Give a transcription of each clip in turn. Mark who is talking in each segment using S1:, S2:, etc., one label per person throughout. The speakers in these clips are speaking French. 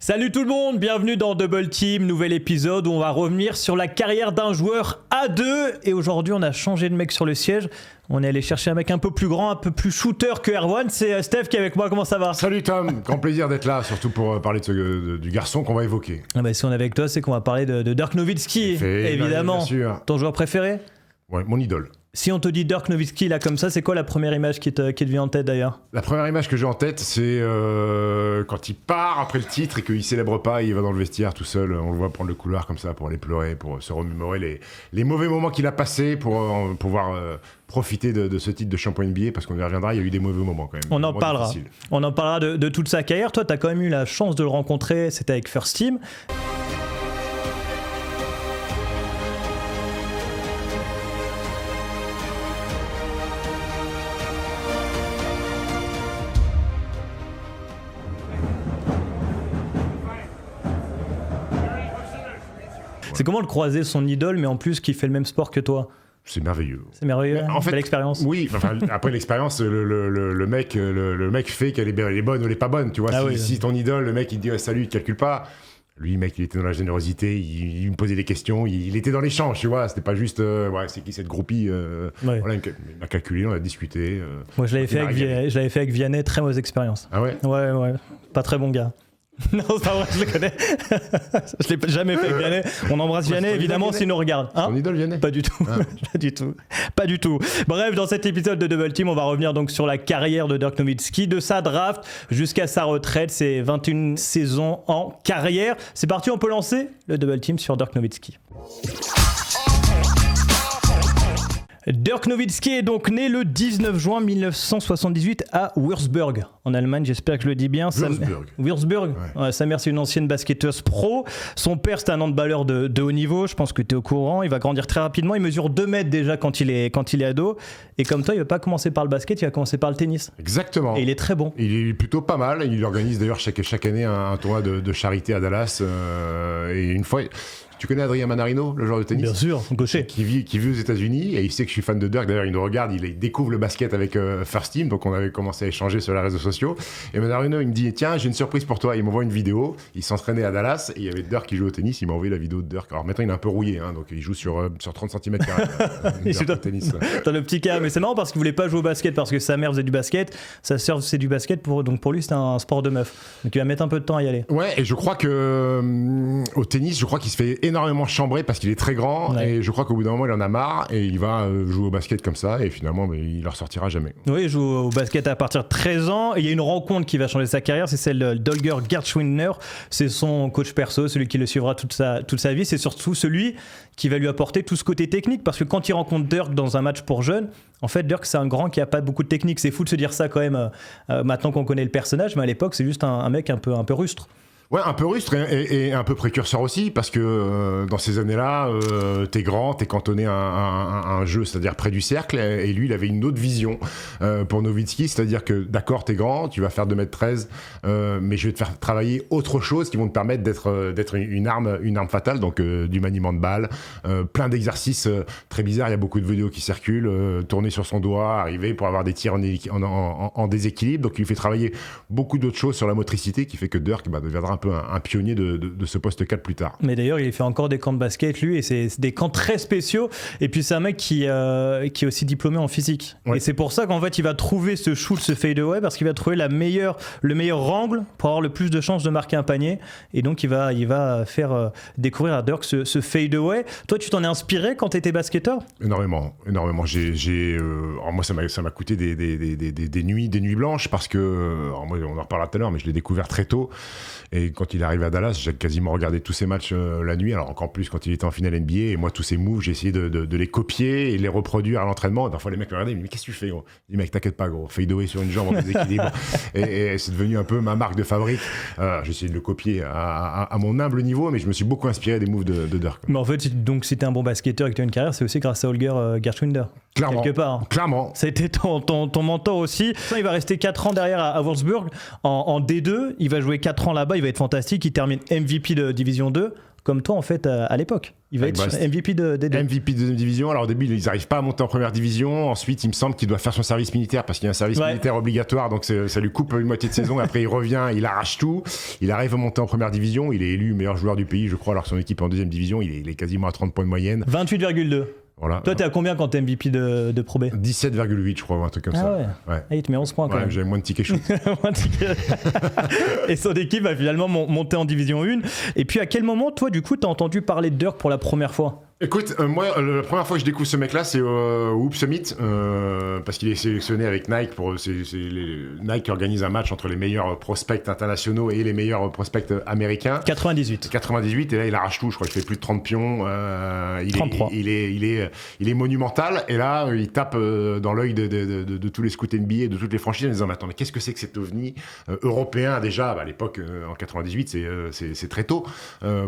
S1: Salut tout le monde, bienvenue dans Double Team, nouvel épisode où on va revenir sur la carrière d'un joueur A2. Et aujourd'hui, on a changé de mec sur le siège. On est allé chercher un mec un peu plus grand, un peu plus shooter que Erwan. C'est Steph qui est avec moi, comment ça va ?
S2: Salut Tom, grand plaisir d'être là, surtout pour parler du garçon qu'on va évoquer.
S1: Ah bah, si on est avec toi, c'est qu'on va parler de Dirk Nowitzki, évidemment.
S2: Bien sûr.
S1: Ton joueur préféré ?
S2: Ouais, mon idole.
S1: Si on te dit Dirk Nowitzki là comme ça, c'est quoi la première image qui te vient en tête d'ailleurs ?
S2: La première image que j'ai en tête, c'est quand il part après le titre et qu'il célèbre pas, il va dans le vestiaire tout seul, on le voit prendre le couloir comme ça pour aller pleurer, pour se remémorer les mauvais moments qu'il a passés, pour pouvoir profiter de ce titre de champion NBA, parce qu'on y reviendra, il y a eu des mauvais moments quand même.
S1: On en parlera de toute sa carrière. Toi, tu as quand même eu la chance de le rencontrer, c'était avec First Team. C'est comment le croiser, son idole, mais en plus qui fait le même sport que toi ?
S2: C'est merveilleux.
S1: C'est merveilleux,
S2: en fait,
S1: belle expérience.
S2: Oui, enfin, après l'expérience, le mec fait qu'elle est bonne ou elle est pas bonne, tu vois. Si ton idole, le mec il te dit salut, il te calcule pas. Lui, mec, il était dans la générosité, il me posait des questions, il était dans l'échange, tu vois. C'était pas juste, c'est qui cette groupie Voilà, il m'a calculé, on a discuté.
S1: Moi, je l'avais fait avec Vianney, très mauvaise expérience.
S2: Ah ouais ?
S1: Ouais, pas très bon gars. Non, c'est pas vrai, je le connais. Je l'ai jamais fait avec Vianney. On embrasse Vianney, évidemment, s'il nous regarde.
S2: Hein ? Ton idole, Vianney ?
S1: Pas du tout. Pas du tout. Bref, dans cet épisode de Double Team, on va revenir donc sur la carrière de Dirk Nowitzki, de sa draft jusqu'à sa retraite. C'est 21 saisons en carrière. C'est parti, on peut lancer le Double Team sur Dirk Nowitzki. Dirk Nowitzki est donc né le 19 juin 1978 à Würzburg, en Allemagne, j'espère que je le dis bien. Würzburg. Ouais, sa mère, c'est une ancienne basketteuse pro. Son père, c'est un handballeur de haut niveau, je pense que tu es au courant. Il va grandir très rapidement, il mesure 2 mètres déjà quand il est ado. Et comme toi, il ne va pas commencer par le basket, il va commencer par le tennis.
S2: Exactement.
S1: Et il est très bon.
S2: Il est plutôt pas mal. Il organise d'ailleurs chaque année un tournoi de charité à Dallas. Et une fois... Tu connais Adrien Manarino, le joueur de tennis ?
S1: Bien sûr, gaucher.
S2: Qui vit aux États-Unis et il sait que je suis fan de Dirk. D'ailleurs, il nous regarde, il découvre le basket avec First Team, donc on avait commencé à échanger sur les réseaux sociaux. Et Manarino, il me dit tiens, j'ai une surprise pour toi. Il m'envoie une vidéo. Il s'entraînait à Dallas et il y avait Dirk qui joue au tennis. Il m'a envoyé la vidéo de Dirk. Alors maintenant, il est un peu rouillé, donc il joue sur 30 cm.
S1: Il joue au tennis. Dans le petit cas, mais c'est marrant parce qu'il voulait pas jouer au basket parce que sa mère faisait du basket, sa sœur faisait du basket, donc pour lui, c'était un sport de meuf. Donc il va mettre un peu de temps à y aller. Ouais,
S2: et je crois que au tennis, je crois qu'il se fait énormément chambrer parce qu'il est très grand, et je crois qu'au bout d'un moment il en a marre et il va jouer au basket comme ça et finalement il ne ressortira jamais.
S1: Oui, il joue au basket à partir de 13 ans et il y a une rencontre qui va changer sa carrière, c'est celle de Holger Gerdschwindner. C'est son coach perso, celui qui le suivra toute sa vie. C'est surtout celui qui va lui apporter tout ce côté technique, parce que quand il rencontre Dirk dans un match pour jeunes, en fait Dirk c'est un grand qui a pas beaucoup de technique. C'est fou de se dire ça quand même maintenant qu'on connaît le personnage, mais à l'époque c'est juste un mec un peu rustre.
S2: Ouais, un peu rustre et un peu précurseur aussi, parce que dans ces années-là, t'es grand, t'es cantonné à un jeu, c'est-à-dire près du cercle, et lui, il avait une autre vision pour Nowitzki, c'est-à-dire que d'accord, t'es grand, tu vas faire 2m13, mais je vais te faire travailler autre chose qui vont te permettre d'être une arme fatale, donc du maniement de balle, plein d'exercices très bizarres. Il y a beaucoup de vidéos qui circulent, tourner sur son doigt, arriver pour avoir des tirs en déséquilibre, donc il lui fait travailler beaucoup d'autres choses sur la motricité, qui fait que Dirk deviendra un peu un pionnier de ce poste 4 plus tard.
S1: Mais d'ailleurs, il fait encore des camps de basket, lui, et c'est des camps très spéciaux. Et puis, c'est un mec qui est aussi diplômé en physique. Ouais. Et c'est pour ça qu'en fait, il va trouver ce shoot, ce fadeaway, parce qu'il va trouver le meilleur angle pour avoir le plus de chances de marquer un panier. Et donc, il va faire découvrir à Dirk ce fadeaway. Toi, tu t'en es inspiré quand tu étais basketteur ?
S2: Énormément. Alors moi, ça m'a coûté des nuits blanches, parce que, moi, on en reparlera tout à l'heure, mais je l'ai découvert très tôt. Et quand il est arrivé à Dallas, j'ai quasiment regardé tous ses matchs la nuit, alors encore plus quand il était en finale NBA. Et moi, tous ses moves, j'ai essayé de les copier et de les reproduire à l'entraînement. Parfois, les mecs me regardaient, ils me disaient, mais qu'est-ce que tu fais, gros ? Je dis, mec, t'inquiète pas, gros, fadeaway sur une jambe en déséquilibre. et c'est devenu un peu ma marque de fabrique. J'ai essayé de le copier à mon humble niveau, mais je me suis beaucoup inspiré des moves de Dirk.
S1: Mais en fait, donc, si t'es un bon basketteur et que tu as une carrière, c'est aussi grâce à Holger Gerdschwindner.
S2: Clairement.
S1: Quelque part.
S2: Clairement.
S1: Ça a été ton mentor aussi. Il va rester 4 ans derrière à Würzburg en D2. Il va jouer 4 ans là-bas. Il va être fantastique. Il termine MVP de Division 2. comme toi en fait à l'époque. Il va être MVP des deux.
S2: MVP de deuxième division. Alors au début, ils n'arrivent pas à monter en première division. Ensuite, il me semble qu'il doit faire son service militaire parce qu'il y a un service militaire obligatoire. Donc ça lui coupe une moitié de saison. Après, il revient, il arrache tout. Il arrive à monter en première division. Il est élu meilleur joueur du pays, je crois, alors que son équipe est en deuxième division. Il est quasiment à 30 points de moyenne.
S1: 28,2.
S2: Voilà.
S1: Toi, t'es à combien quand t'es MVP de Pro B?
S2: 17,8, je crois, ou un truc comme ça.
S1: Ouais. Ah, il te met 11 points quand même.
S2: J'avais moins de tickets shoot.
S1: Et son équipe va finalement monter en division 1. Et puis, à quel moment, toi, du coup, t'as entendu parler de Dirk pour la première fois?
S2: Écoute, moi, la première fois que je découvre ce mec-là, c'est au Hoop Summit, parce qu'il est sélectionné avec Nike. Nike organise un match entre les meilleurs prospects internationaux et les meilleurs prospects américains.
S1: 98,
S2: et là, il arrache tout. Je crois qu'il fait plus de 30 pions.
S1: 33.
S2: Il est monumental. Et là, il tape dans l'œil de tous les scouts NBA et de toutes les franchises en disant, mais attends, mais qu'est-ce que c'est que cet ovni européen déjà à l'époque, en 98, c'est très tôt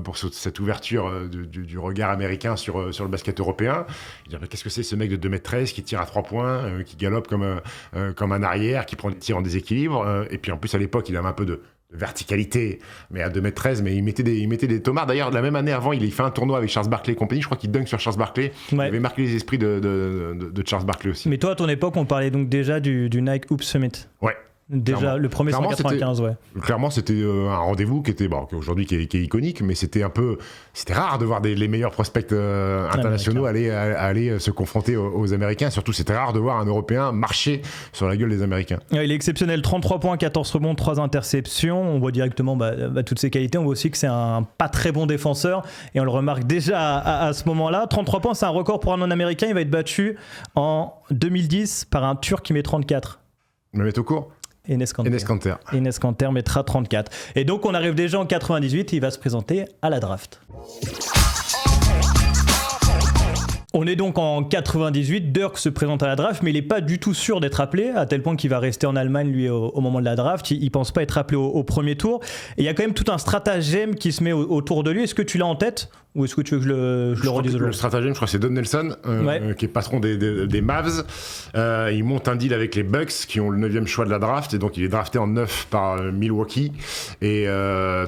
S2: pour cette ouverture du regard américain sur le basket européen. Il dit, qu'est-ce que c'est ce mec de 2m13 qui tire à 3 points, qui galope comme un arrière, qui prend des tirs en déséquilibre. Et puis en plus, à l'époque, il avait un peu de verticalité, mais à 2m13, mais il mettait des tomards. D'ailleurs, la même année avant, il fait un tournoi avec Charles Barkley et compagnie. Je crois qu'il dunk sur Charles Barkley. Il avait marqué les esprits de Charles Barkley aussi.
S1: Mais toi, à ton époque, on parlait donc déjà du Nike Hoop Summit.
S2: Ouais.
S1: Déjà, clairement. Le premier 195, ouais.
S2: Clairement, c'était un rendez-vous qui était, aujourd'hui qui est iconique, mais c'était rare de voir les meilleurs prospects internationaux aller se confronter aux Américains. Surtout, c'était rare de voir un Européen marcher sur la gueule des Américains.
S1: Il est exceptionnel, 33 points, 14 rebonds, 3 interceptions. On voit directement toutes ses qualités. On voit aussi que c'est un pas très bon défenseur, et on le remarque déjà à ce moment-là. 33 points, c'est un record pour un non-américain. Il va être battu en 2010 par un Turc qui met 34.
S2: Me mettre au cours. Enes
S1: Kanter mettra 34. Et donc on arrive déjà en 98, il va se présenter à la draft. On est donc en 98, Dirk se présente à la draft, mais il n'est pas du tout sûr d'être appelé, à tel point qu'il va rester en Allemagne, lui, au moment de la draft. Il ne pense pas être appelé au premier tour. Et il y a quand même tout un stratagème qui se met autour de lui. Est-ce que tu l'as en tête ? Ou est-ce que tu veux que je le redise aujourd'hui ?
S2: Le stratagème, je crois que c'est Don Nelson, qui est patron des Mavs. Il monte un deal avec les Bucks, qui ont le 9e choix de la draft. Et donc, il est drafté en 9 par Milwaukee. Et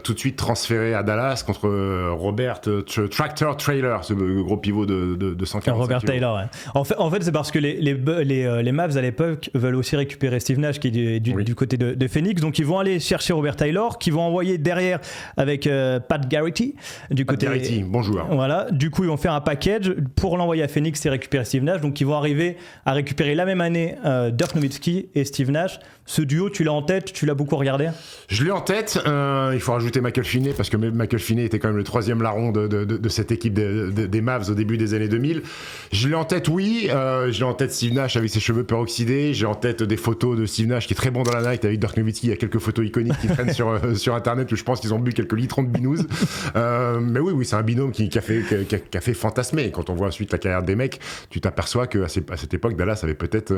S2: tout de suite transféré à Dallas contre Robert Tractor Trailer, ce gros pivot de 145
S1: Robert
S2: kilos.
S1: Taylor, ouais. En fait, c'est parce que les Mavs, à l'époque, veulent aussi récupérer Steve Nash, qui est du côté de Phoenix. Donc, ils vont aller chercher Robert Taylor, qui vont envoyer derrière avec Pat Garrity, du côté...
S2: Garrity, bon joueur.
S1: Voilà, du coup ils vont faire un package pour l'envoyer à Phoenix et récupérer Steve Nash. Donc ils vont arriver à récupérer la même année Dirk Nowitzki et Steve Nash. Ce duo, tu l'as en tête, tu l'as beaucoup regardé ?
S2: Je l'ai en tête. Il faut rajouter Michael Finney, parce que Michael Finney était quand même le 3e larron de cette équipe des Mavs au début des années 2000. Je l'ai en tête, oui. Je l'ai en tête Steve Nash avec ses cheveux peroxydés. J'ai en tête des photos de Steve Nash qui est très bon dans la night avec Dirk Nowitzki. Il y a quelques photos iconiques qui traînent sur internet où je pense qu'ils ont bu quelques litrons de binouze. Mais oui, c'est un binôme qui a fait fantasmer. Et quand on voit ensuite la carrière des mecs, tu t'aperçois qu'à cette époque, Dallas avait peut-être...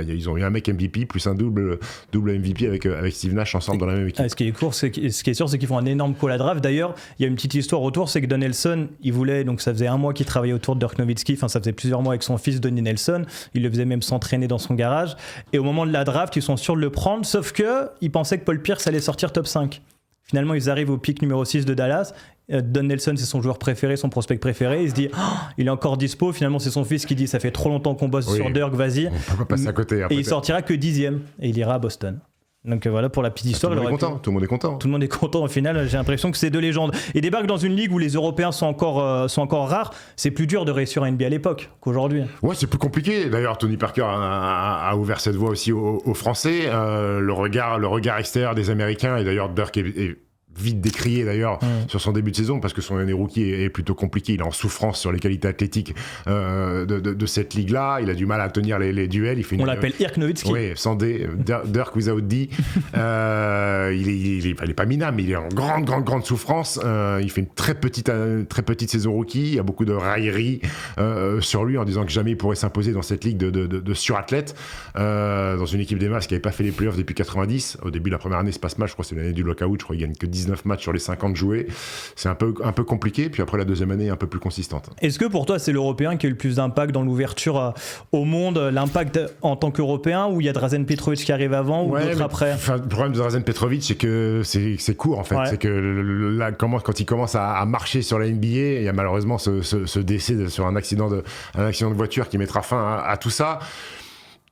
S2: ils ont eu un mec MVP plus un double MVP avec Steve Nash ensemble dans la même équipe.
S1: Ce qui est sûr, c'est qu'ils font un énorme call à draft. D'ailleurs, il y a une petite histoire autour, c'est que Don Nelson, il voulait, donc ça faisait un mois qu'il travaillait autour de Dirk Nowitzki, enfin ça faisait plusieurs mois avec son fils Donnie Nelson, il le faisait même s'entraîner dans son garage, et au moment de la draft, ils sont sûrs de le prendre, sauf qu'ils pensaient que Paul Pierce allait sortir top 5. Finalement, ils arrivent au pick numéro 6 de Dallas. Don Nelson, c'est son joueur préféré, son prospect préféré. Il se dit, il est encore dispo. Finalement, c'est son fils qui dit, ça fait trop longtemps qu'on bosse sur Dirk, vas-y.
S2: On peut pas passer à côté.
S1: Et il sortira que 10e. Et il ira à Boston. Donc voilà pour la petite histoire.
S2: Tout le monde est content.
S1: Tout le monde est content au final. J'ai l'impression que c'est deux légendes. Et débarque dans une ligue où les Européens sont encore rares. C'est plus dur de réussir à NBA à l'époque qu'aujourd'hui.
S2: Ouais, c'est plus compliqué. D'ailleurs, Tony Parker a ouvert cette voie aussi aux Français. Le regard extérieur des Américains. Et d'ailleurs, Dirk est vite décrié d'ailleurs sur son début de saison parce que son année rookie est plutôt compliqué. Il est en souffrance sur les qualités athlétiques de cette ligue-là. Il a du mal à tenir les duels.
S1: On l'appelle Dirk Nowitzki.
S2: Oui, sans D. Dirk without D. Il est pas minable, mais il est en grande souffrance. Il fait une très petite saison rookie. Il y a beaucoup de railleries sur lui en disant que jamais il pourrait s'imposer dans cette ligue de surathlètes. Dans une équipe des Mavs qui n'avait pas fait les playoffs depuis 90. Au début de la première année, c'est pas ce match. Je crois que c'est l'année du lockout. Je crois qu'il gagne que 19 19 matchs sur les 50 joués. C'est un peu compliqué. Puis après, la deuxième année est un peu plus consistante.
S1: Est-ce que pour toi, c'est l'Européen qui a eu le plus d'impact dans l'ouverture au monde, l'impact en tant qu'Européen, ou il y a Drazen Petrovic qui arrive avant ou d'autres après?
S2: Le problème de Drazen Petrovic, c'est que c'est court en fait. C'est que là, quand il commence à marcher sur la NBA, il y a malheureusement ce décès sur un accident de voiture qui mettra fin à tout ça.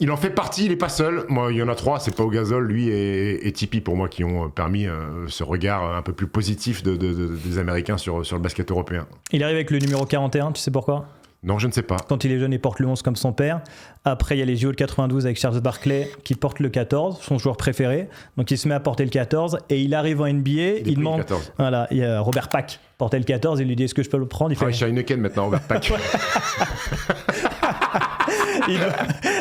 S2: Il en fait partie, il n'est pas seul. Moi, il y en a 3, c'est Pau Gasol, lui et Tipeee pour moi qui ont permis ce regard un peu plus positif des Américains sur le basket européen.
S1: Il arrive avec le numéro 41, tu sais pourquoi?
S2: Non, je ne sais pas.
S1: Quand il est jeune, il porte le 11 comme son père. Après, il y a les JO de 92 avec Charles Barkley qui porte le 14, son joueur préféré. Donc, il se met à porter le 14 et il arrive en NBA. Il demande.
S2: 14.
S1: Voilà, il y a Robert Pack portait le 14. Il lui dit: est-ce que je peux le prendre? Il fait.
S2: Ah, Heineken maintenant, Robert Pack.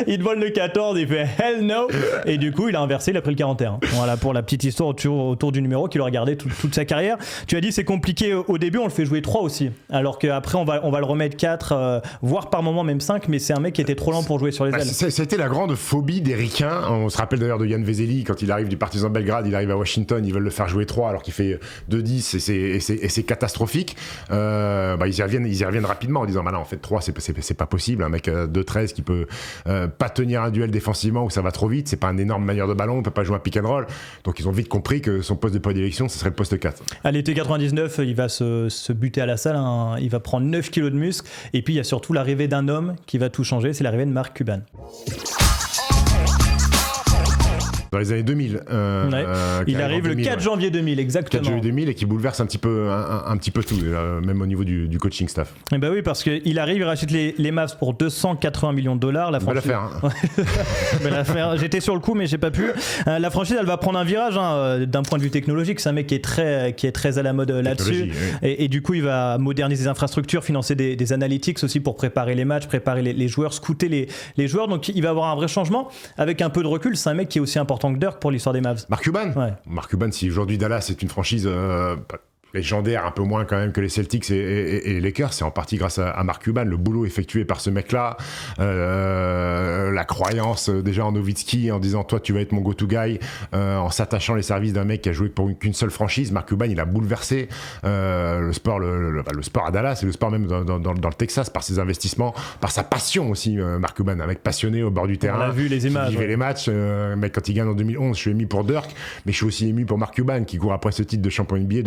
S1: Il vole le 14, il fait hell no, et du coup il a inversé, il a pris le 41. Voilà pour la petite histoire autour du numéro qu'il a regardé toute sa carrière. Tu as dit c'est compliqué au début, on le fait jouer 3 aussi, alors qu'après on va le remettre 4, voire par moment même 5, mais c'est un mec qui était trop lent pour jouer sur les ailes.
S2: C'était la grande phobie des Ricains. On se rappelle d'ailleurs de Jan Vesely, quand il arrive du Partizan Belgrade, il arrive à Washington, ils veulent le faire jouer 3 alors qu'il fait 2-10 et c'est catastrophique. Ils y reviennent rapidement en disant bah non, en fait 3 c'est pas possible, un mec 2-13 qui peut pas tenir un duel défensivement où ça va trop vite, c'est pas un énorme manière de ballon, on peut pas jouer un pick and roll, donc ils ont vite compris que son poste de prédilection ce serait le poste 4.
S1: À l'été 99, il va se buter à la salle, hein. Il va prendre 9 kilos de muscle, et puis il y a surtout l'arrivée d'un homme qui va tout changer, c'est l'arrivée de Mark Cuban.
S2: Dans les années 2000.
S1: Il arrive le 4 janvier 2000, exactement.
S2: 4 janvier 2000 et qui bouleverse un petit peu tout, même au niveau du coaching staff.
S1: Et bah oui, parce qu'il arrive, il rachète les Mavs pour 280 millions de dollars. La franchise...
S2: Belle affaire.
S1: Belle affaire. J'étais sur le coup, mais j'ai pas pu. La franchise, elle va prendre un virage d'un point de vue technologique. C'est un mec qui est très à la mode là-dessus. Oui. Et du coup, il va moderniser les infrastructures, financer des analytics aussi pour préparer les matchs, préparer les joueurs, scouter les joueurs. Donc il va avoir un vrai changement. Avec un peu de recul, c'est un mec qui est aussi important que Dirk pour l'histoire des Mavs.
S2: Mark Cuban. Ouais. Mark Cuban, si aujourd'hui Dallas est une franchise légendaire, un peu moins quand même que les Celtics et les Lakers, c'est en partie grâce à Mark Cuban, le boulot effectué par ce mec-là, la croyance déjà en Nowitzki en disant toi tu vas être mon go-to guy, en s'attachant les services d'un mec qui a joué pour qu'une seule franchise. Mark Cuban, il a bouleversé le sport à Dallas et le sport même dans le Texas par ses investissements, par sa passion aussi. Mark Cuban, un mec passionné au bord du terrain.
S1: On a vu les images.
S2: Qui vivait les matchs. Mec, quand il gagne en 2011, je suis ému pour Dirk, mais je suis aussi ému pour Mark Cuban qui court après ce titre de champion NBA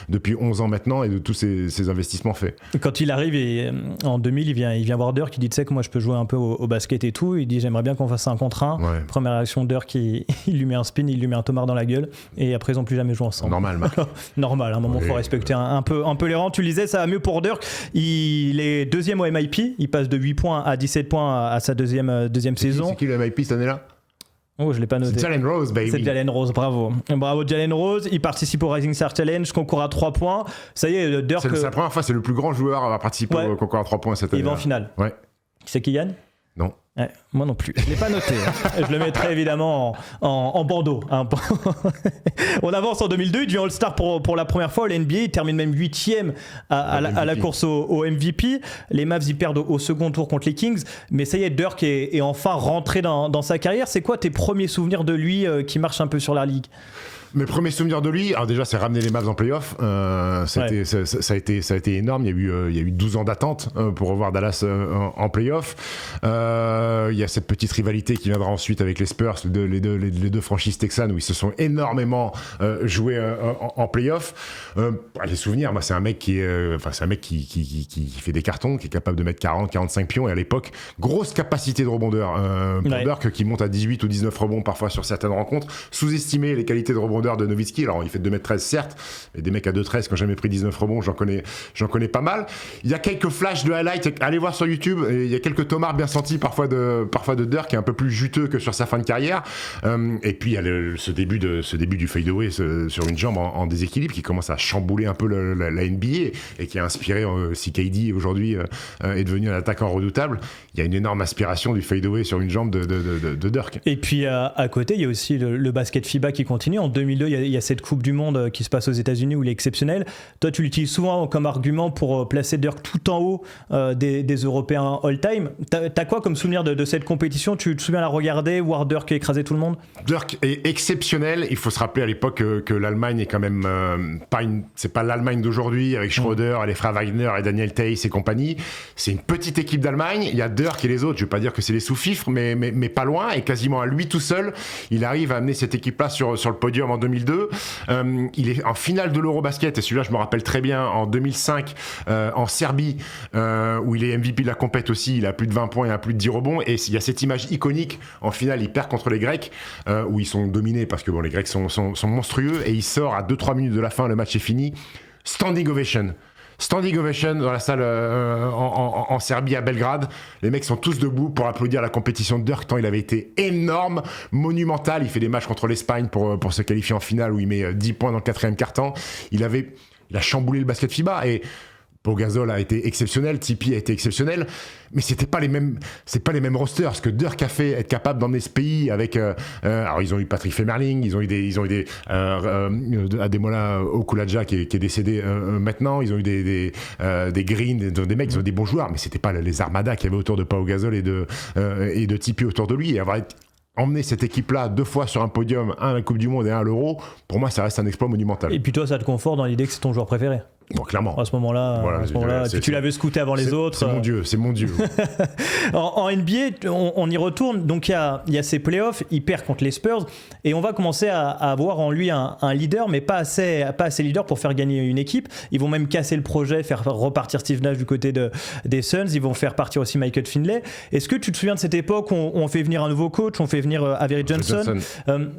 S2: depuis 11 ans maintenant et de tous ces investissements faits.
S1: Quand il arrive en 2000, il vient voir Dirk, il dit tu sais que moi je peux jouer un peu au basket et tout, il dit j'aimerais bien qu'on fasse un contre un. Ouais. Première réaction de Dirk, il lui met un spin, il lui met un tomard dans la gueule et après ils n'ont plus jamais joué ensemble.
S2: Normal, Marc.
S1: Normal, à un moment il faut respecter un peu les rangs. Tu le disais, ça va mieux pour Dirk, il est deuxième au MIP, il passe de 8 points à 17 points à sa deuxième saison.
S2: C'est qui le MIP cette année-là?
S1: Oh, je l'ai pas noté.
S2: C'est Jalen Rose, baby.
S1: C'est Jalen Rose, bravo. Bravo Jalen Rose. Il participe au Rising Star Challenge, concours à 3 points. Ça y est, Dirk.
S2: C'est la première fois, c'est le plus grand joueur à participer au concours à 3 points cette année.
S1: Il va en finale.
S2: Ouais.
S1: C'est qui gagne?
S2: Non.
S1: Ouais, moi non plus. Je ne l'ai pas noté. Je le mettrai évidemment en bandeau. Hein. On avance en 2002. Il devient All-Star pour la première fois au NBA. Il termine même 8e à la course au MVP. Les Mavs, ils perdent au second tour contre les Kings. Mais ça y est, Dirk est enfin rentré dans sa carrière. C'est quoi tes premiers souvenirs de lui qui marche un peu sur la ligue?
S2: Mes premiers souvenirs de lui, alors déjà c'est ramener les Mavs en playoff, ça a été énorme, il y a eu 12 ans d'attente pour revoir Dallas en playoff. Il y a cette petite rivalité qui viendra ensuite avec les Spurs, les deux franchises texanes où ils se sont énormément joués en playoff. Les souvenirs, moi c'est un mec qui fait des cartons, qui est capable de mettre 40-45 pions, et à l'époque, grosse capacité de rebondeur. Pour Dirk qui monte à 18 ou 19 rebonds parfois sur certaines rencontres, sous-estimer les qualités de rebondeur de Nowitzki. Alors il fait 2m13 certes, mais des mecs à 2m13 qui n'ont jamais pris 19 rebonds, j'en connais pas mal. Il y a quelques flashs de highlights, allez voir sur YouTube, et il y a quelques tomards bien sentis parfois de Dirk, qui est un peu plus juteux que sur sa fin de carrière. Et puis il y a ce début du fadeaway sur une jambe en déséquilibre qui commence à chambouler un peu la NBA et qui a inspiré, si KD aujourd'hui est devenu un attaquant redoutable, il y a une énorme aspiration du fadeaway sur une jambe de Dirk.
S1: Et puis à côté il y a aussi le basket FIBA qui continue. En 2000 2002, il y a cette Coupe du Monde qui se passe aux États-Unis où il est exceptionnel. Toi, tu l'utilises souvent comme argument pour placer Dirk tout en haut des Européens all-time. T'as quoi comme souvenir de cette compétition? Tu te souviens la regarder, voir Dirk écraser tout le monde?
S2: Dirk est exceptionnel. Il faut se rappeler à l'époque que l'Allemagne est quand même c'est pas l'Allemagne d'aujourd'hui avec Schröder, les frères Wagner et Daniel Theiss et compagnie. C'est une petite équipe d'Allemagne. Il y a Dirk et les autres. Je vais pas dire que c'est les sous-fifres, mais pas loin. Et quasiment à lui tout seul, il arrive à amener cette équipe-là sur le podium en 2002. Il est en finale de l'Eurobasket, et celui-là, je me rappelle très bien, en 2005, en Serbie, où il est MVP de la compète aussi. Il a plus de 20 points et a plus de 10 rebonds. Et il y a cette image iconique. En finale, il perd contre les Grecs, où ils sont dominés parce que les Grecs sont monstrueux. Et il sort à 2-3 minutes de la fin, le match est fini. Standing ovation dans la salle en Serbie à Belgrade. Les mecs sont tous debout pour applaudir la compétition de Dirk, tant il avait été énorme, monumental. Il fait des matchs contre l'Espagne pour se qualifier en finale où il met 10 points dans le 4e quart-temps. Il a chamboulé le basket FIBA et Pau Gasol a été exceptionnel, Tipeee a été exceptionnel, mais c'est pas les mêmes rosters. Ce que Dirk a fait, être capable d'emmener ce pays avec, alors ils ont eu Patrick Femerling, ils ont eu Ademola Okulaja qui est décédé maintenant, ils ont eu des Green, des mecs, ils ont des bons joueurs, mais c'était pas les armadas qu'il y avait autour de Pau Gasol et de Tipeee autour de lui. Et avoir emmener cette équipe-là 2 fois sur un podium, un à la Coupe du Monde et un à l'Euro, pour moi ça reste un exploit monumental.
S1: Et puis toi, ça te conforte dans l'idée que c'est ton joueur préféré?
S2: Bon, clairement.
S1: À ce moment-là, tu l'avais scouté avant les autres.
S2: C'est mon dieu.
S1: En NBA, on y retourne. Donc il y a ces playoffs, il perd contre les Spurs et on va commencer à avoir en lui un leader, mais pas assez leader pour faire gagner une équipe. Ils vont même casser le projet, faire repartir Steve Nash du côté des Suns. Ils vont faire partir aussi Michael Finley. Est-ce que tu te souviens de cette époque où on fait venir un nouveau coach, on fait venir Avery Johnson.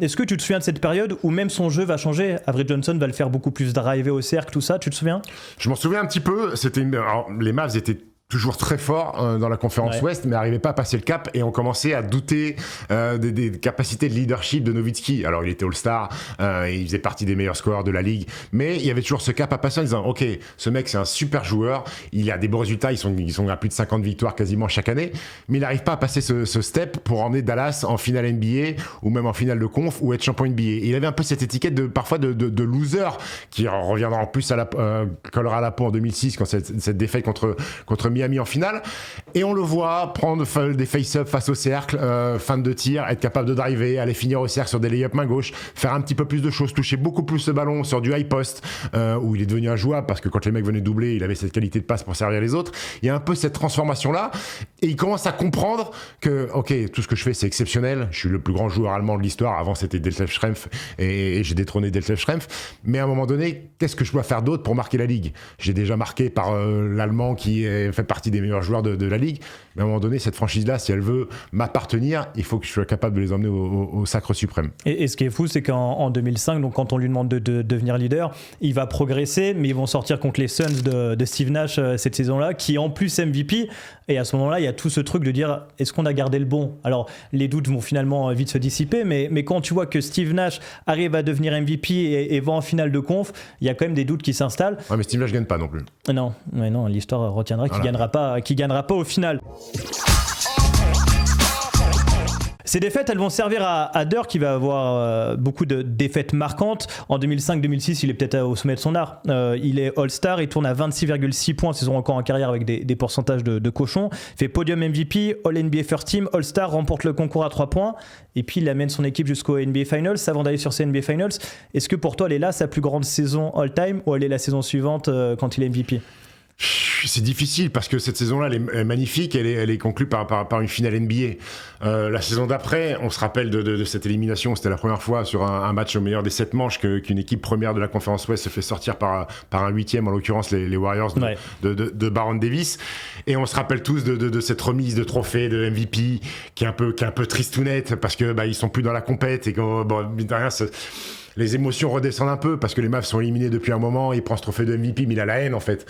S1: Est-ce que tu te souviens de cette période où même son jeu va changer? Avery Johnson va le faire beaucoup plus driver au cercle, tout ça, tu te souviens?
S2: Je m'en souviens un petit peu. Alors, les Mavs étaient toujours très fort dans la conférence Ouest, mais n'arrivait pas à passer le cap et on commençait à douter des capacités de leadership de Nowitzki. Alors il était All-Star, il faisait partie des meilleurs scoreurs de la ligue, mais il y avait toujours ce cap à passer en disant ok, ce mec c'est un super joueur, il a des bons résultats, ils sont à plus de 50 victoires quasiment chaque année, mais il n'arrive pas à passer ce step pour emmener Dallas en finale NBA ou même en finale de conf ou être champion NBA. Et il avait un peu cette étiquette parfois de loser qui reviendra en plus collera à la peau en 2006 quand cette défaite contre Miami en finale, et on le voit prendre des face-up face au cercle, fin de tir, être capable de driver, aller finir au cercle sur des lay-ups main gauche, faire un petit peu plus de choses, toucher beaucoup plus le ballon sur du high post, où il est devenu injouable parce que quand les mecs venaient doubler, il avait cette qualité de passe pour servir les autres. Il y a un peu cette transformation là, et il commence à comprendre que ok, tout ce que je fais c'est exceptionnel, je suis le plus grand joueur allemand de l'histoire, avant c'était Detlef Schrempf et j'ai détrôné Detlef Schrempf, mais à un moment donné, qu'est-ce que je dois faire d'autre pour marquer la ligue? J'ai déjà marqué par l'allemand qui fait partie des meilleurs joueurs de la ligue, mais à un moment donné, cette franchise-là, si elle veut m'appartenir, il faut que je sois capable de les emmener au sacre suprême.
S1: Et ce qui est fou, c'est qu'en 2005, donc quand on lui demande de devenir leader, il va progresser, mais ils vont sortir contre les Suns de Steve Nash cette saison-là, qui est en plus MVP, et à ce moment-là, il y a tout ce truc de dire, est-ce qu'on a gardé le bon? Alors, les doutes vont finalement vite se dissiper, mais quand tu vois que Steve Nash arrive à devenir MVP et va en finale de conf, il y a quand même des doutes qui s'installent.
S2: Ouais, mais Steve Nash gagne pas non plus.
S1: Non, l'histoire retiendra qu'il gagnera pas au final. Ces défaites, elles vont servir à Dirk qui va avoir beaucoup de défaites marquantes. En 2005-2006, il est peut-être au sommet de son art. Il est All-Star, il tourne à 26,6 points saison encore en carrière avec des pourcentages de cochon. Il fait podium MVP, All-NBA First Team, All-Star, remporte le concours à 3 points. Et puis il amène son équipe jusqu'au NBA Finals. Avant d'aller sur ces NBA Finals, est-ce que pour toi, elle est là sa plus grande saison all-time ou elle est la saison suivante quand il est MVP?
S2: C'est difficile parce que cette saison-là, elle est magnifique, elle est conclue par une finale NBA. La saison d'après, on se rappelle de cette élimination, c'était la première fois sur un match au meilleur des 7 manches qu'une équipe première de la conférence Ouest se fait sortir par un 8e, en l'occurrence les Warriors de Baron Davis. Et on se rappelle tous de cette remise de trophée de MVP qui est un peu tristounette parce que ils sont plus dans la compète et que les émotions redescendent un peu parce que les Mavs sont éliminés depuis un moment, il prend ce trophée de MVP, mais il a la haine en fait.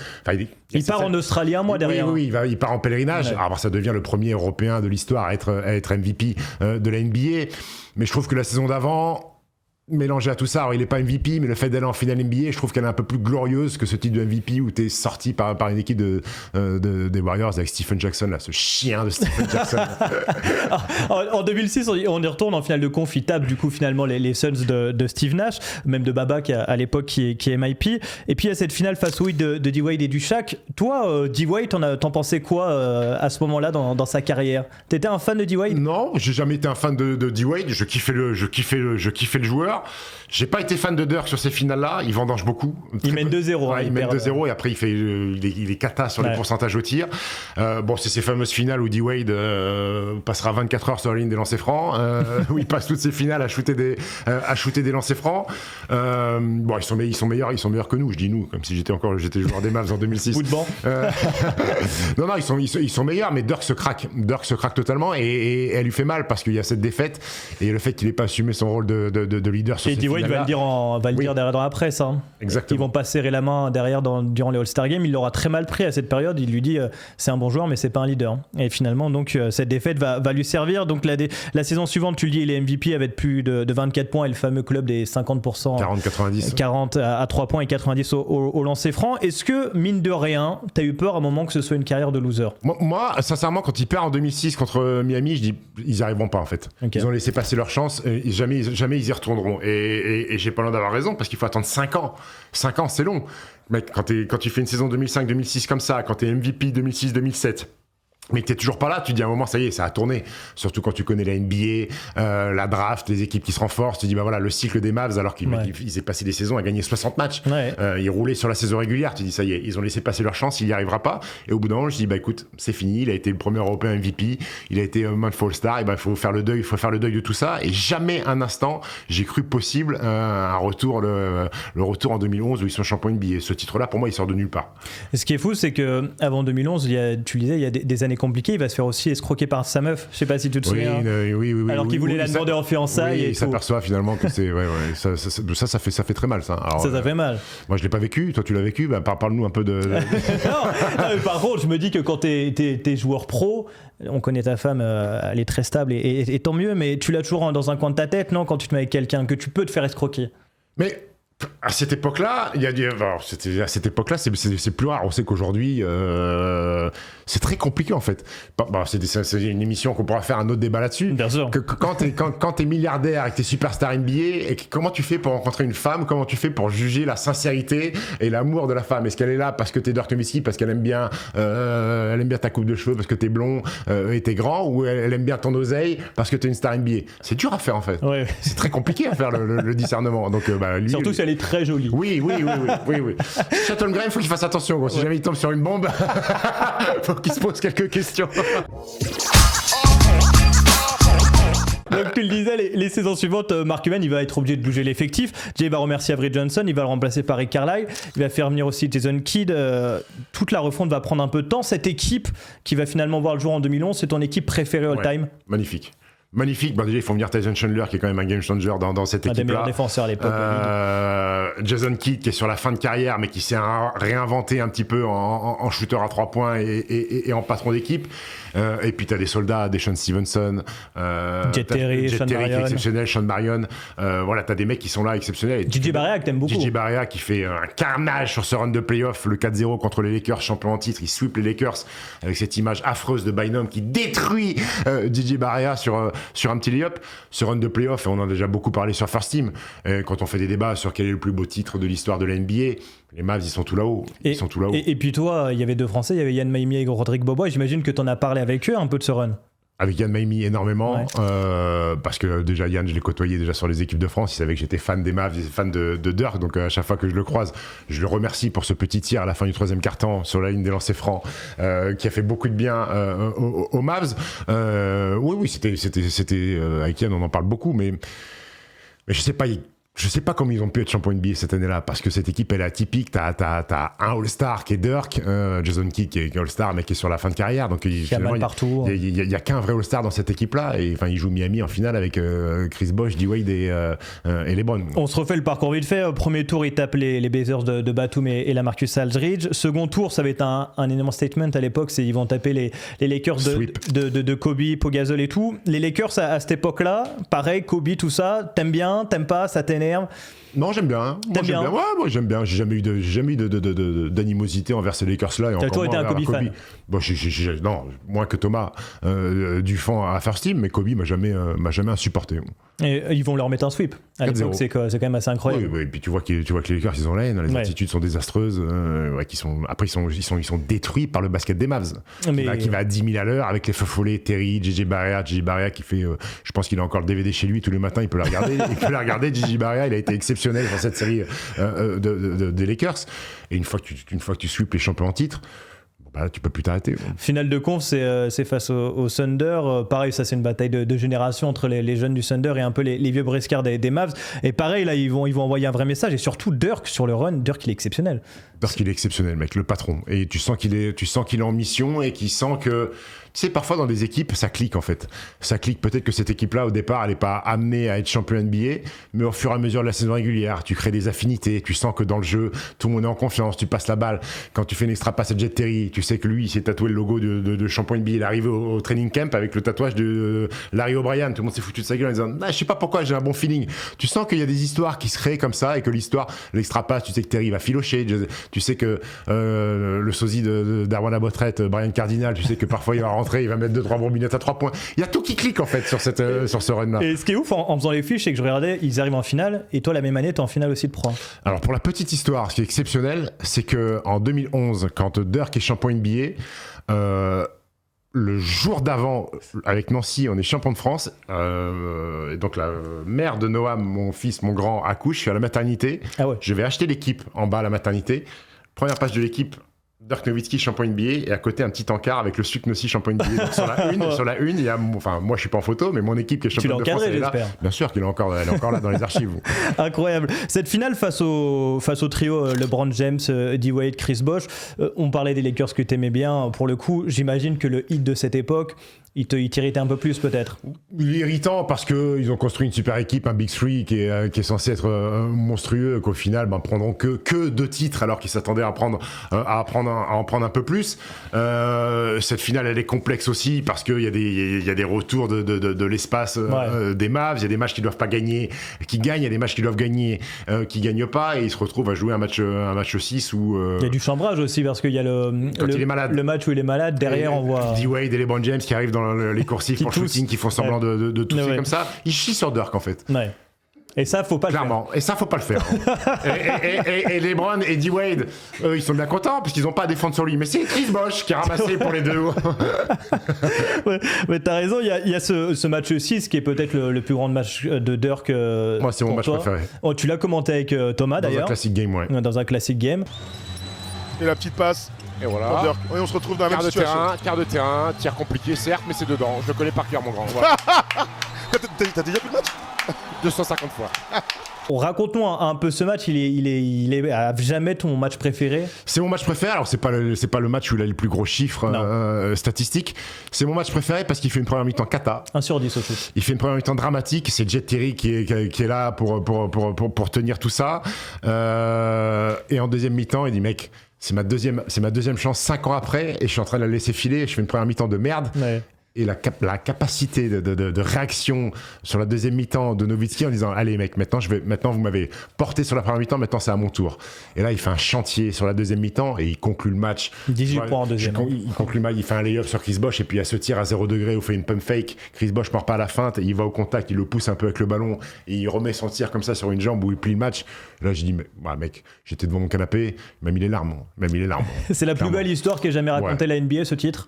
S1: Il part en Australie un mois derrière.
S2: Oui, il part en pèlerinage. Ouais. Alors ça devient le premier Européen de l'histoire à être MVP de la NBA. Mais je trouve que la saison d'avant, mélangé à tout ça, alors il est pas MVP, mais le fait d'aller en finale NBA, je trouve qu'elle est un peu plus glorieuse que ce titre de MVP où t'es sorti par une équipe des Warriors avec Stephen Jackson, là, ce chien de Stephen Jackson.
S1: En 2006, on y retourne en finale de conf, il tape du coup finalement les Suns de Steve Nash, même de Baba qui à l'époque qui est MIP. Et puis il y a cette finale face au Heat de D-Wade et du Shaq. Toi, D-Wade, t'en pensais quoi à ce moment-là dans sa carrière? T'étais un fan de D-Wade?
S2: Non, j'ai jamais été un fan de D-Wade. Je kiffais le joueur. J'ai pas été fan de Dirk sur ces finales-là. Il vendange beaucoup.
S1: Il mène 2-0.
S2: Ouais, il mène 2-0 et après il est cata sur les pourcentages au tir. Bon, c'est ces fameuses finales où D-Wade passera 24 heures sur la ligne des lancers francs, où il passe toutes ces finales à shooter des lancers francs. Bon, ils sont meilleurs que nous. Je dis nous, comme si j'étais joueur des Mavs en 2006.
S1: Bout de banc.
S2: Non, ils sont meilleurs, mais Dirk se craque. Dirk se craque totalement et elle lui fait mal parce qu'il y a cette défaite et le fait qu'il n'ait pas assumé son rôle de leader sur ces finales-là.
S1: Et D-Wade va le dire derrière dans la presse. Hein.
S2: Exactement.
S1: Ils vont pas serrer la main derrière durant les All-Star Games. Il l'aura très mal pris à cette période. Il lui dit c'est un bon joueur, mais c'est pas un leader. Et finalement, donc cette défaite va lui servir. Donc la saison suivante, tu le dis, il est MVP avec plus de 24 points et le fameux club des 50%.
S2: 40-90.
S1: 40 à 3 points et 90 au lancer franc. Est-ce que, mine de rien, t'as eu peur à un moment que ce soit une carrière de loser?
S2: Moi, sincèrement, quand ils perdent en 2006 contre Miami, je dis ils n'y arriveront pas en fait. Okay. Ils ont laissé passer leur chance. Et jamais ils y retourneront. Et j'ai pas l'air d'avoir raison parce qu'il faut attendre 5 ans. 5 ans, c'est long. Mec, quand tu fais une saison 2005-2006 comme ça, quand t'es MVP 2006-2007, mais que t'es toujours pas là, tu dis à un moment ça y est, ça a tourné. Surtout quand tu connais la NBA, la draft, les équipes qui se renforcent, tu dis bah voilà, le cycle des Mavs alors qu'ils aient passé des saisons à gagner 60 matchs, ils roulaient sur la saison régulière, tu dis ça y est, ils ont laissé passer leur chance, il y arrivera pas. Et au bout d'un moment, je dis bah écoute, c'est fini, il a été le premier européen MVP, il a été All Star, et bah il faut faire le deuil de tout ça. Et jamais un instant j'ai cru possible un retour, le retour en 2011 où ils sont champions NBA. Ce titre-là, pour moi, il sort de nulle part.
S1: Et ce qui est fou, c'est que avant 2011, tu le disais, il y a des années compliqué, il va se faire aussi escroquer par sa meuf. Je sais pas si tu te souviens.
S2: Oui,
S1: alors qu'il voulait la demander en fiançailles.
S2: Il s'aperçoit finalement que c'est. Ça fait très mal ça. Alors,
S1: ça fait mal.
S2: Moi je l'ai pas vécu, toi tu l'as vécu, bah, parle-nous un peu de.
S1: non, mais par contre, je me dis que quand t'es joueur pro, on connaît ta femme, elle est très stable et tant mieux, mais tu l'as toujours dans un coin de ta tête, non, quand tu te mets avec quelqu'un, que tu peux te faire escroquer.
S2: Mais. À cette époque-là, c'est plus rare. On sait qu'aujourd'hui, c'est très compliqué en fait. C'est une émission qu'on pourra faire un autre débat là-dessus.
S1: Bien sûr.
S2: Quand t'es milliardaire et que t'es superstar NBA, et comment tu fais pour rencontrer une femme? Comment tu fais pour juger la sincérité et l'amour de la femme? Est-ce qu'elle est là parce que t'es Dirk Nowitzki, parce qu'elle aime bien ta coupe de cheveux, parce que t'es blond et t'es grand, ou elle aime bien ton oseille parce que t'es une star NBA? C'est dur à faire en fait.
S1: Ouais.
S2: C'est très compliqué à faire le discernement. Donc, lui,
S1: surtout si elle est très jolie.
S2: Oui. Sean Graham, faut qu'il fasse attention. Gros. Si jamais il tombe sur une bombe, faut qu'il se pose quelques questions.
S1: Donc tu le disais, les saisons suivantes, Mark Cuban, il va être obligé de bouger l'effectif. Jay va remercier Avery Johnson, il va le remplacer par Rick Carlisle, il va faire venir aussi Jason Kidd. Toute la refonte va prendre un peu de temps. Cette équipe qui va finalement voir le jour en 2011, c'est ton équipe préférée all-time?
S2: Magnifique. Bah déjà il faut venir Tyson Chandler qui est quand même un game changer dans cette équipe-là.
S1: Un des meilleurs défenseurs à l'époque.
S2: Jason Kidd qui est sur la fin de carrière mais qui s'est réinventé un petit peu en shooter à 3 points et en patron d'équipe. Et puis t'as des soldats, des Sean Stevenson,
S1: Jet Terry,
S2: qui est exceptionnel, Sean Marion. Voilà, t'as des mecs qui sont là exceptionnels.
S1: JJ Barea que t'aimes beaucoup.
S2: JJ Barea qui fait un carnage sur ce run de playoff, le 4-0 contre les Lakers, champion en titre. Il sweep les Lakers avec cette image affreuse de Bynum qui détruit JJ Barea sur un petit lay-up. Ce run de playoff, et on en a déjà beaucoup parlé sur First Team, quand on fait des débats sur quel est le plus beau titre de l'histoire de la NBA, les Mavs ils sont tout là-haut. Et
S1: puis toi, il y avait 2 Français, il y avait Yann Maimi et Rodrigue Bobois. J'imagine que tu en as parlé avec eux un peu de ce run.
S2: Avec Yann Maimi énormément, parce que déjà Yann, je l'ai côtoyé déjà sur les équipes de France, il savait que j'étais fan des Mavs, fan de Dirk, donc à chaque fois que je le croise, je le remercie pour ce petit tir à la fin du 3e quart-temps sur la ligne des lancers francs, qui a fait beaucoup de bien aux Mavs. Oui, c'était avec Yann, on en parle beaucoup, mais je sais pas, Je sais pas comment ils ont pu être champions NBA cette année-là, parce que cette équipe elle est atypique. T'as un All-Star qui est Dirk, Jason Kidd qui est All-Star mais qui est sur la fin de carrière, donc
S1: il y a mal partout.
S2: Il y a qu'un vrai All-Star dans cette équipe-là, et enfin il joue Miami en finale avec Chris Bosh, D-Wade et LeBron.
S1: On se refait le parcours vite fait. Premier tour, il tape les Blazers de Batum et la Marcus Aldridge. Second tour, ça va être un énorme statement à l'époque, c'est ils vont taper les Lakers de Kobe, Pau Gasol et tout. Les Lakers à cette époque-là, pareil, Kobe, tout ça, t'aimes bien, t'aimes pas, ça t'énerve?
S2: Non, j'aime bien. Moi, j'aime bien. J'ai jamais eu d'animosité envers ces Lakers-là.
S1: T'as toujours été un Kobe fan?
S2: Bon, non, moins que Thomas, du fan à First Team, mais Kobe m'a jamais insupporté.
S1: Et ils vont leur mettre un sweep. À l'époque, c'est quand même assez incroyable.
S2: Oui, et puis tu vois que les Lakers, ils ont la haine. Les attitudes sont désastreuses. Après, ils sont détruits par le basket des Mavs. Qui va à 10 000 à l'heure avec les feux follets, Terry, JJ Barea qui fait. Je pense qu'il a encore le DVD chez lui tous les matins. Il peut la regarder. JJ Barea, il a été exceptionnel dans cette série des Lakers. Et une fois que tu sweeps les champions en titre, bah, tu peux plus t'arrêter.
S1: Finale de conf, c'est face au Thunder. Pareil, ça c'est une bataille de génération entre les jeunes du Thunder et un peu les vieux briscards des Mavs. Et pareil, là, ils vont envoyer un vrai message. Et surtout, Dirk sur le run, Dirk il est exceptionnel.
S2: Dirk il est exceptionnel, mec, le patron. Et tu sens qu'il est en mission et qu'il sent que... Tu sais, parfois dans des équipes, ça clique en fait. Ça clique, peut-être que cette équipe-là, au départ, elle n'est pas amenée à être champion NBA, mais au fur et à mesure de la saison régulière, tu crées des affinités, tu sens que dans le jeu, tout le monde est en confiance, tu passes la balle. Quand tu fais une extra passe à Jet Terry, tu sais que lui, il s'est tatoué le logo de champion NBA. Il est arrivé au training camp avec le tatouage de Larry O'Brien. Tout le monde s'est foutu de sa gueule en disant je sais pas pourquoi, j'ai un bon feeling. Tu sens qu'il y a des histoires qui se créent comme ça et que l'extra passe, tu sais que Terry va filocher, tu sais que le sosie d'Arwan Abotret, Brian Cardinal, tu sais que parfois il va rentrer, il va mettre 2-3 bombinettes à 3 points. Il y a tout qui clique en fait sur ce run-là.
S1: Et ce qui est ouf en faisant les fiches, c'est que je regardais, ils arrivent en finale, et toi la même année, t'es en finale aussi de Pro.
S2: Alors pour la petite histoire, ce qui est exceptionnel, c'est que en 2011, quand Dirk est champion NBA, le jour d'avant, avec Nancy, on est champion de France. Et donc la mère de Noam, mon fils, mon grand, accouche, je suis à la maternité.
S1: Ah ouais.
S2: Je vais acheter l'équipe en bas à la maternité. Première page de l'équipe, Dirk Nowitzki champion NBA, et à côté un petit encart avec le Suc Nossi champion NBA. Donc sur la une, il y a, enfin moi je suis pas en photo, mais mon équipe qui est championne de France, elle est là. Bien sûr qu'elle est encore là dans les archives.
S1: Incroyable. Cette finale face au trio LeBron James, D-Wade, Chris Bosh, on parlait des Lakers que t'aimais bien. Pour le coup, j'imagine que le hit de cette époque, il t'irritait un peu plus peut-être.
S2: Il est irritant parce qu'ils ont construit une super équipe, un Big Three qui est censé être monstrueux, qu'au final prendront que 2 titres alors qu'ils s'attendaient à en prendre un peu plus. Cette finale elle est complexe aussi parce qu'il y a des retours de l'espace des Mavs, il y a des matchs qui doivent pas gagner, qui gagnent, il y a des matchs qui doivent gagner, qui gagnent pas, et ils se retrouvent à jouer un match 6 où...
S1: Il y a du chambrage aussi parce qu'il y a le match où il est malade, derrière on voit...
S2: D-Wade et LeBron James qui arrivent dans les coursives pour le shooting, qui font semblant de tousser comme ça. Ils chient sur Dirk en fait.
S1: Ouais. Et ça, faut pas
S2: Clairement.
S1: le faire.
S2: Et ça, faut pas le faire. et LeBron et D-Wade, ils sont bien contents parce qu'ils n'ont pas à défendre sur lui. Mais c'est Chris Bosh qui a ramassé pour les deux.
S1: Ouais, mais t'as raison, il y a ce match 6 qui est peut-être le plus grand match de Dirk.
S2: Moi, c'est mon match préféré.
S1: Oh, tu l'as commenté avec Thomas d'ailleurs.
S2: Dans un classic game, ouais.
S1: Dans un classic game.
S3: Et la petite passe.
S4: Et voilà.
S3: Et on se retrouve dans la même situation.
S4: Quart de terrain, tir compliqué certes, mais c'est dedans. Je le connais par cœur, mon grand. Voilà.
S3: T'as déjà plus de match
S4: 250 fois.
S1: Raconte-nous un peu ce match. Il est à jamais ton match préféré?
S2: C'est mon match préféré. Alors c'est pas le match où il a les plus gros chiffres statistiques. C'est mon match préféré parce qu'il fait une première mi-temps cata.
S1: 1 sur 10 au shoot.
S2: Il fait une première mi-temps dramatique. C'est Jet Terry qui est là pour tenir tout ça. Et en deuxième mi-temps, il dit mec, c'est ma deuxième chance 5 ans après et je suis en train de la laisser filer. Je fais une première mi-temps de merde. Ouais. Et la capacité de réaction sur la deuxième mi-temps de Nowitzki en disant allez mec, maintenant vous m'avez porté sur la première mi-temps, maintenant c'est à mon tour. Et là il fait un chantier sur la deuxième mi-temps et il conclut le match.
S1: 18 points en deuxième.
S2: Il conclut le match, il fait un lay-up sur Chris Bosh et puis il y a ce tir à 0 degré où il fait une pump fake. Chris Bosh mord pas à la feinte, il va au contact, il le pousse un peu avec le ballon et il remet son tir comme ça sur une jambe où il plie le match. Là je dis mec, j'étais devant mon canapé, il m'a mis les larmes.
S1: C'est la plus belle histoire qui ait jamais racontée la NBA, ce titre.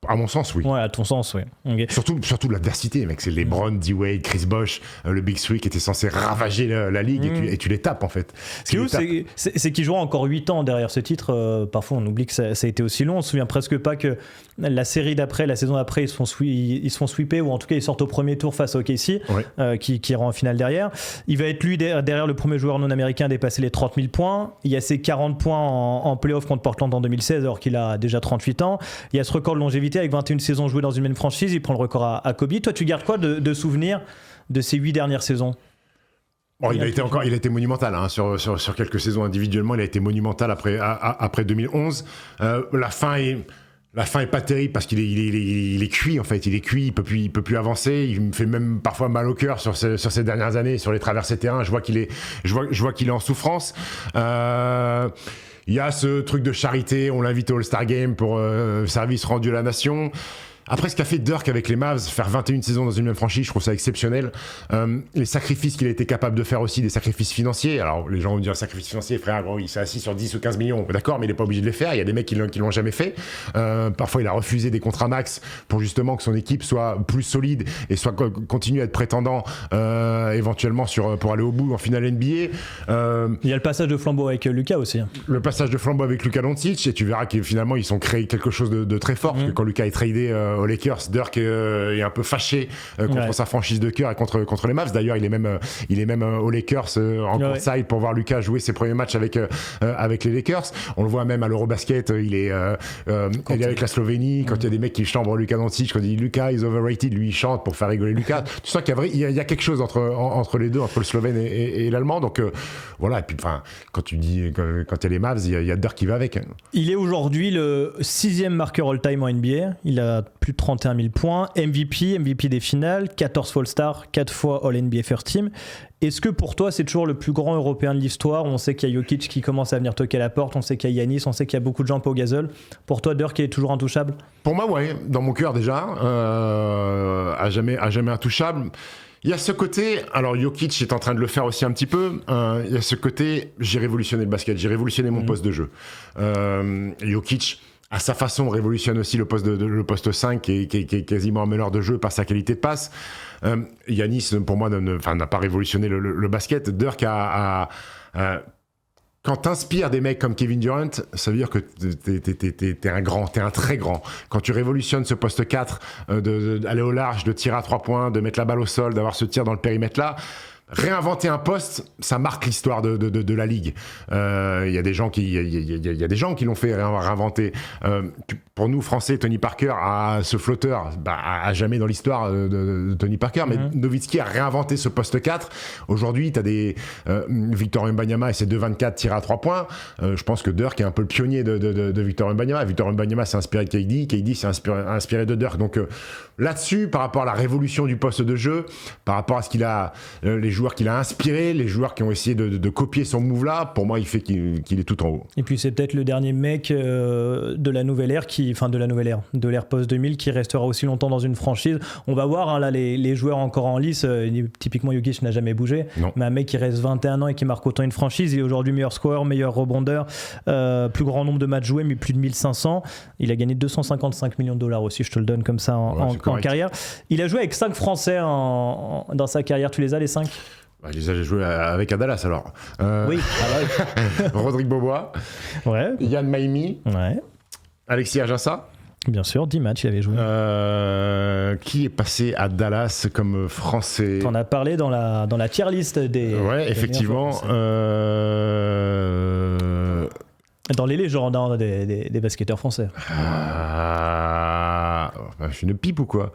S2: À mon sens, oui.
S1: Ouais, à ton sens, oui. Okay.
S2: Surtout l'adversité, mec. C'est LeBron, D-Wade, Chris Bosh, le Big Three qui était censé ravager la ligue et tu les tapes, en fait.
S1: Ce qui est ouf, c'est qu'il joue encore 8 ans derrière ce titre. Parfois, on oublie que ça a été aussi long. On se souvient presque pas que la série d'après, la saison d'après, ils se font sweeper, ou en tout cas, ils sortent au premier tour face au KC, qui rend en finale derrière. Il va être lui derrière le premier joueur non américain à dépasser les 30 000 points. Il y a ses 40 points en playoff contre Portland en 2016, alors qu'il a déjà 38 ans. Il y a ce record de longévité avec 21 saisons jouées dans une même franchise. Il prend le record à Kobe. Toi, tu gardes quoi de souvenirs de ces 8 dernières saisons?
S2: Bon, il a été monumental sur quelques saisons individuellement. Il a été monumental après 2011. La fin est pas terrible parce qu'il est cuit, en fait. Il est cuit, il peut plus avancer. Il me fait même parfois mal au cœur sur ces dernières années, sur les traversées terrain. Je vois qu'il est en souffrance. Il y a ce truc de charité, on l'invite au All-Star Game pour service rendu à la nation. Après, ce qu'a fait Dirk avec les Mavs, faire 21 saisons dans une même franchise, je trouve ça exceptionnel. Les sacrifices qu'il a été capable de faire aussi, des sacrifices financiers. Alors, les gens vont dire sacrifices financiers, frère, gros, il s'est assis sur 10 ou 15 millions. D'accord, mais il n'est pas obligé de les faire. Il y a des mecs qui l'ont jamais fait. Parfois, il a refusé des contrats max pour justement que son équipe soit plus solide et continue à être prétendant éventuellement pour aller au bout en finale NBA.
S1: Il y a le passage de flambeau avec Luka aussi.
S2: Le passage de flambeau avec Luka Doncic, et tu verras qu'ils finalement, ils ont créé quelque chose de très fort. Parce que quand Luka est tradé aux Lakers, Dirk est un peu fâché contre sa franchise de cœur et contre les Mavs. D'ailleurs, il est même aux Lakers en courtside pour voir Luka jouer ses premiers matchs avec les Lakers. On le voit même à l'Eurobasket, il est avec la Slovénie, quand il y a des mecs qui chantent Luka Doncic, quand il dit Luka is overrated, lui il chante pour faire rigoler Luka. Tu sens qu'il y a quelque chose entre les deux, entre le Slovène et l'Allemand. Donc voilà, et puis quand il y a les Mavs, il y a Dirk qui va avec.
S1: Il est aujourd'hui le 6e marqueur all-time en NBA. Il a plus de 31 000 points, MVP des finales, 14 fois All-Star, 4 fois All-NBA First Team. Est-ce que pour toi, c'est toujours le plus grand Européen de l'histoire? On sait qu'il y a Jokic qui commence à venir toquer à la porte, on sait qu'il y a Giannis, on sait qu'il y a beaucoup de gens Pau Gasol. Pour toi, Dirk est toujours intouchable?
S2: Pour moi, ouais, dans mon cœur déjà, à jamais intouchable. Il y a ce côté, alors Jokic est en train de le faire aussi un petit peu, il y a ce côté, j'ai révolutionné le basket, j'ai révolutionné mon poste de jeu. Jokic, à sa façon, révolutionne aussi le poste 5 qui est quasiment un meneur de jeu par sa qualité de passe. Giannis, pour moi, n'a pas révolutionné le basket. Dirk quand t'inspires des mecs comme Kevin Durant, ça veut dire que t'es un très grand. Quand tu révolutionnes ce poste 4, d'aller au large, de tirer à 3 points, de mettre la balle au sol, d'avoir ce tir dans le périmètre là, réinventer un poste, ça marque l'histoire de la ligue. Il y a des gens qui l'ont fait réinventer. Pour nous Français, Tony Parker a ce flotteur, à jamais dans l'histoire de Tony Parker, mais Nowitzki a réinventé ce poste 4. Aujourd'hui, tu as des Victor Wembanyama et ses 2,24 tirés à 3 points. Je pense que Dirk est un peu le pionnier de Victor Wembanyama. Victor Wembanyama s'est inspiré de KD s'est inspiré de Dirk. Donc là-dessus, par rapport à la révolution du poste de jeu, par rapport à ce qu'il a, les joueurs qu'il a inspirés, les joueurs qui ont essayé de copier son move-là, pour moi, il fait qu'il est tout en haut.
S1: Et puis c'est peut-être le dernier mec de la nouvelle ère de l'ère post-2000 qui restera aussi longtemps dans une franchise. On va voir là les joueurs encore en lice. Typiquement, Jokic n'a jamais bougé. Non. Mais un mec qui reste 21 ans et qui marque autant une franchise, il est aujourd'hui meilleur scoreur, meilleur rebondeur, plus grand nombre de matchs joués, mais plus de 1500. Il a gagné 255 millions de dollars aussi, je te le donne comme ça en carrière. Il a joué avec 5 Français dans sa carrière. Tu les as, les 5?
S2: Je les ai joués avec à Dallas alors.
S1: Oui.
S2: Rodrigue Beaubois.
S1: Ouais.
S2: Yann Maimi.
S1: Ouais.
S2: Alexis Ajassa.
S1: Bien sûr, 10 matchs il avait joué.
S2: Qui est passé à Dallas comme français?
S1: T'en as parlé dans la tier list des...
S2: Ouais, effectivement.
S1: Dans les légendes des basketteurs français.
S2: Je suis une pipe ou quoi?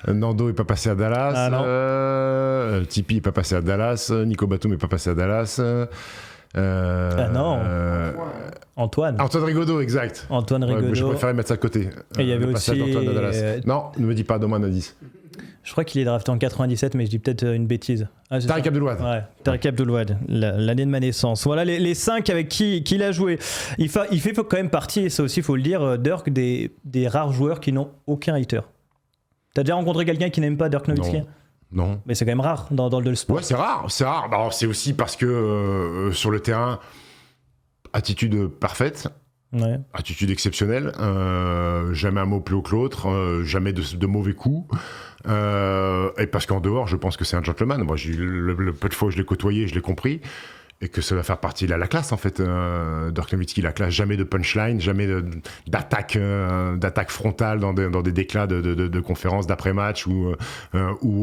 S2: Nando n'est pas passé à Dallas. Tipeee n'est pas passé à Dallas. Nico Batum n'est pas passé à Dallas.
S1: Non. Antoine
S2: Rigaudot, exact.
S1: Antoine Rigaudot.
S2: Je préférais mettre ça de côté.
S1: Et il y avait aussi...
S2: de Dallas. Non, ne me dis pas, donne-moi un indice.
S1: Je crois qu'il est drafté en 97, mais je dis peut-être une bêtise.
S2: Tariq Abdelouad.
S1: Ouais, Tariq Abdelouad, l'année de ma naissance. Voilà les 5 avec qui il a joué. Il fait quand même partie, et ça aussi il faut le dire, Dirk, des rares joueurs qui n'ont aucun hater. T'as déjà rencontré quelqu'un qui n'aime pas Dirk Nowitzki?
S2: Non.
S1: Mais c'est quand même rare dans le sport.
S2: Ouais, c'est rare. Alors, c'est aussi parce que sur le terrain, attitude parfaite.
S1: Ouais.
S2: Attitude exceptionnelle, jamais un mot plus haut que l'autre, jamais de mauvais coups. Et parce qu'en dehors, je pense que c'est un gentleman. Moi, le peu de fois où je l'ai côtoyé, je l'ai compris. Et que ça va faire partie de la classe, en fait, Dirk Nowitzki, la classe. Jamais de punchline, jamais d'attaque frontale dans des déclats de conférences d'après-match ou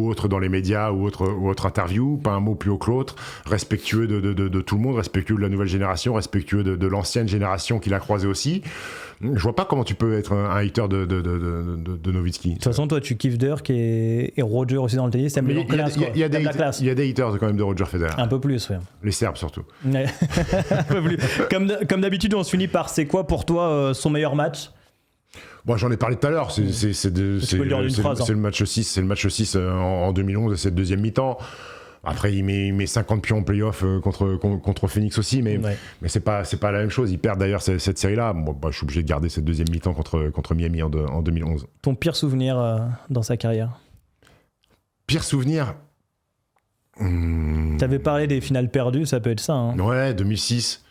S2: autre dans les médias ou autre interview. Pas un mot plus haut que l'autre. Respectueux de tout le monde, respectueux de la nouvelle génération, respectueux de l'ancienne génération qu'il a croisé aussi. Je vois pas comment tu peux être un hater de Nowitzki.
S1: De toute façon, toi, tu kiffes Dirk et Roger aussi dans le tennis. T'aimes
S2: Il y a des haters quand même de Roger Federer.
S1: Un peu plus, oui.
S2: Les Serbes surtout.
S1: Ouais. Un peu plus. Comme d'habitude, on se finit par c'est quoi pour toi son meilleur match?
S2: Bon, j'en ai parlé tout à l'heure. C'est le match 6. C'est le match 6 en 2011 et c'est le deuxième mi-temps. Après, il met 50 pions en play-off contre Phoenix aussi, mais c'est pas la même chose. Ils perdent d'ailleurs cette série-là. Moi, je suis obligé de garder cette deuxième mi-temps contre Miami en 2011.
S1: Ton pire souvenir dans sa carrière?
S2: Pire souvenir
S1: T'avais parlé des finales perdues, ça peut être ça. Hein.
S2: Ouais, 2006.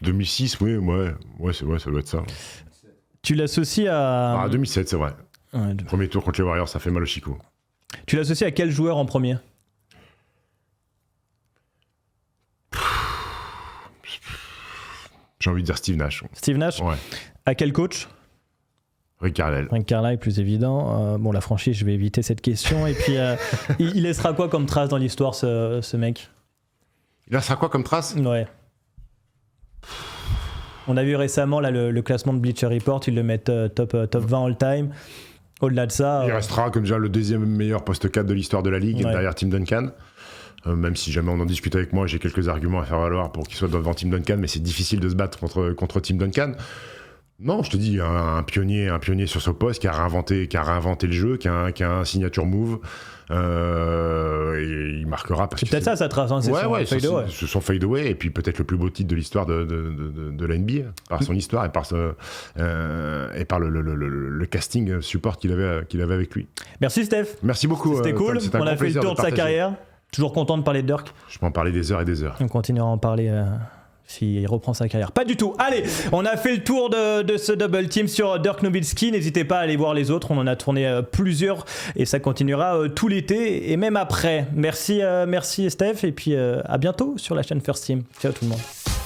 S2: 2006, oui, ça doit être ça.
S1: Tu l'associes à...
S2: 2007, c'est vrai.
S1: Ouais,
S2: Premier tour contre les Warriors, ça fait mal au Chico.
S1: Tu l'associes à quel joueur en premier?
S2: J'ai envie de dire Steve Nash.
S1: Steve Nash?
S2: Ouais.
S1: À quel coach?
S2: Rick Carlisle.
S1: Rick Carlisle, plus évident. Bon, la franchise, je vais éviter cette question. Et puis, il laissera quoi comme trace dans l'histoire, ce mec?
S2: Il laissera quoi comme trace?
S1: Ouais. On a vu récemment là, le classement de Bleacher Report, ils le mettent top 20 all-time. Au-delà de ça...
S2: Il restera comme déjà le deuxième meilleur poste 4 de l'histoire de la Ligue, derrière Tim Duncan. Même si jamais on en discute avec moi, j'ai quelques arguments à faire valoir pour qu'il soit devant Tim Duncan, mais c'est difficile de se battre contre Tim Duncan. Non, je te dis, un pionnier sur ce poste qui a réinventé le jeu, qui a un signature move. Et il marquera parce
S1: c'est peut-être ça sa trace, hein, c'est
S2: son fadeaway et puis peut-être le plus beau titre de l'histoire de la NBA par son histoire et par le casting support qu'il avait avec lui.
S1: Merci Steph.
S2: Merci beaucoup.
S1: C'était cool. On a fait le tour de sa carrière. Toujours content de parler de Dirk.
S2: Je peux en parler des heures et des heures.
S1: On continuera à en parler s'il reprend sa carrière. Pas du tout. Allez, on a fait le tour de ce double team sur Dirk Nowitzki. N'hésitez pas à aller voir les autres. On en a tourné plusieurs et ça continuera tout l'été et même après. Merci Steph et puis à bientôt sur la chaîne First Team. Ciao tout le monde.